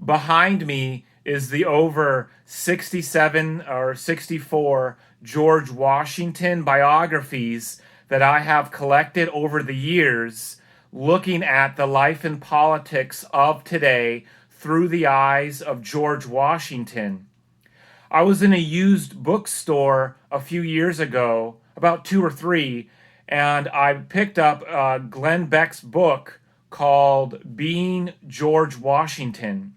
behind me is the over 67 or 64 George Washington biographies that I have collected over the years, looking at the life and politics of today through the eyes of George Washington. I was in a used bookstore a few years ago, about two or three, and I picked up Glenn Beck's book called Being George Washington.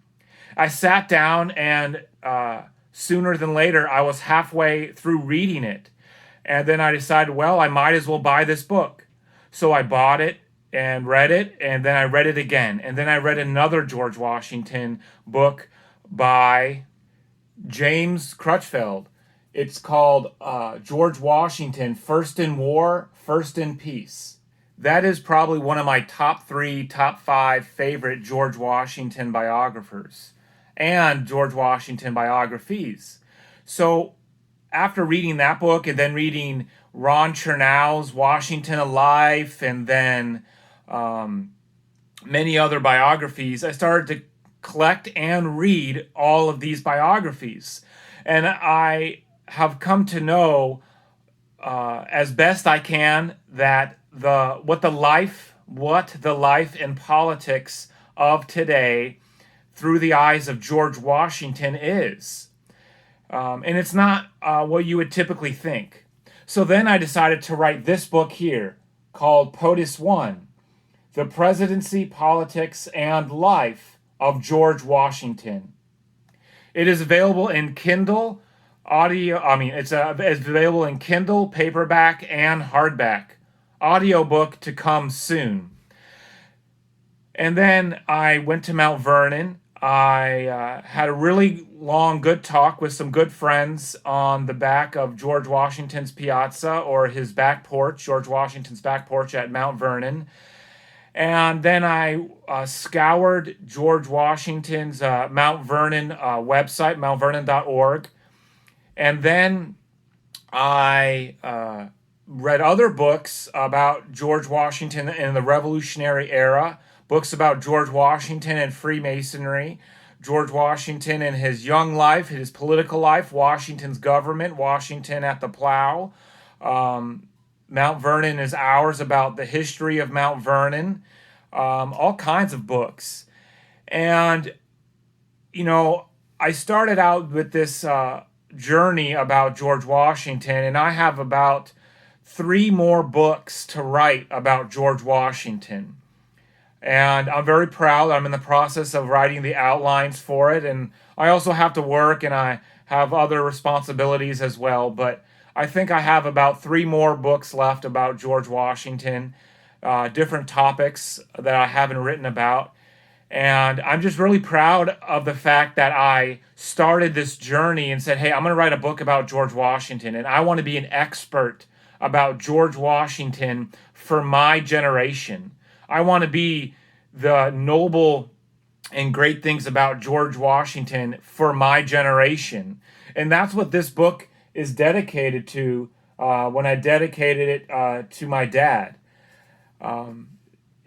I sat down, and sooner than later, I was halfway through reading it. And then I decided, well, I might as well buy this book. So I bought it and read it, and then I read it again. And then I read another George Washington book by James Crutchfield. It's called George Washington, First in War, First in Peace. That is probably one of my top three, top five favorite George Washington biographers and George Washington biographies. So after reading that book and then reading Ron Chernow's Washington Alive and then many other biographies, I started to collect and read all of these biographies. And I have come to know, as best I can, that what the life and politics of today through the eyes of George Washington is. And it's not what you would typically think. So then I decided to write this book here called POTUS 1, The Presidency, Politics, and Life of George Washington. It is available in Kindle, it's available in Kindle, paperback, and hardback. Audiobook to come soon. And then I went to Mount Vernon. I had a really long, good talk with some good friends on the back of George Washington's piazza, or his back porch, George Washington's back porch at Mount Vernon. And then I scoured George Washington's Mount Vernon website, mountvernon.org. And then I read other books about George Washington in the Revolutionary era, books about George Washington and Freemasonry, George Washington and his young life, his political life, Washington's government, Washington at the plow. Mount Vernon is ours, about the history of Mount Vernon, all kinds of books. And, I started out with this journey about George Washington, and I have about 3 more books to write about George Washington. And I'm very proud. I'm in the process of writing the outlines for it. And I also have to work, and I have other responsibilities as well. But I think I have about 3 more books left about George Washington, different topics that I haven't written about. And I'm just really proud of the fact that I started this journey and said, hey, I'm going to write a book about George Washington. And I want to be an expert about George Washington for my generation. I want to be the noble and great things about George Washington for my generation. And that's what this book is dedicated to, when I dedicated it to my dad.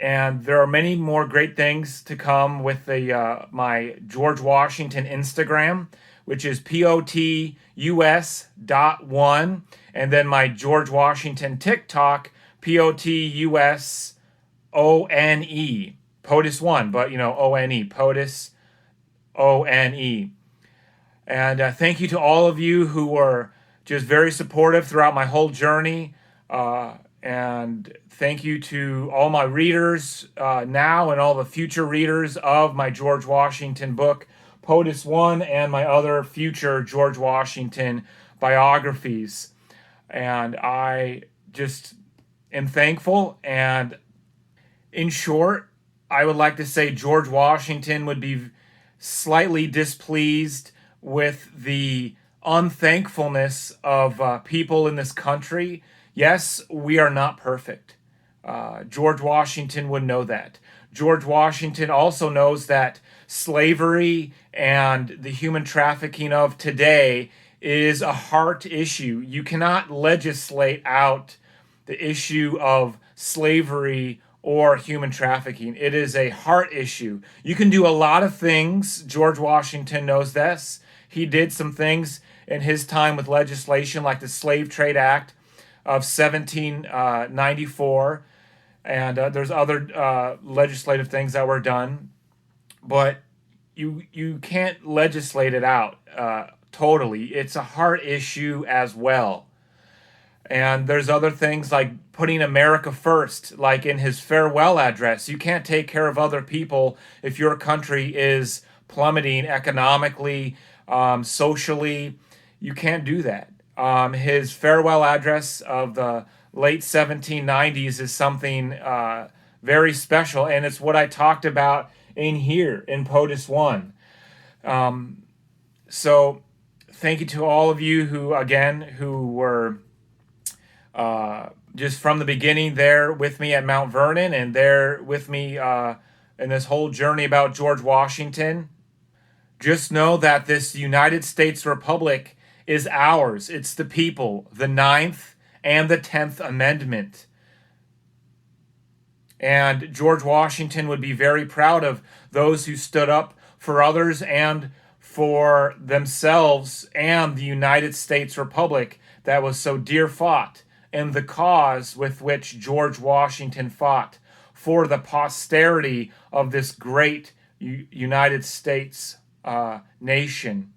And there are many more great things to come with my George Washington Instagram, which is POTUS.1, and then my George Washington TikTok, POTUSONE, POTUS 1, but ONE, POTUS ONE. And thank you to all of you who were just very supportive throughout my whole journey. And thank you to all my readers now and all the future readers of my George Washington book, POTUS 1, and my other future George Washington biographies. And I just am thankful. And in short, I would like to say George Washington would be slightly displeased with the unthankfulness of people in this country. Yes, we are not perfect. George Washington would know that. George Washington also knows that slavery and the human trafficking of today is a heart issue. You cannot legislate out the issue of slavery or human trafficking. It is a heart issue. You can do a lot of things. George Washington knows this. He did some things in his time with legislation like the Slave Trade Act of 1794, and there's other legislative things that were done, but you can't legislate it out totally. It's a heart issue as well. And there's other things like putting America first, like in his farewell address. You can't take care of other people if your country is plummeting economically, socially. You can't do that. His farewell address of the late 1790s is something very special, and it's what I talked about in here in POTUS 1. So thank you to all of you who were just from the beginning there with me at Mount Vernon and there with me in this whole journey about George Washington. Just know that this United States Republic is ours. It's the people, the Ninth and the 10th Amendment. And George Washington would be very proud of those who stood up for others and for themselves and the United States Republic that was so dear fought, and the cause with which George Washington fought for the posterity of this great United States nation.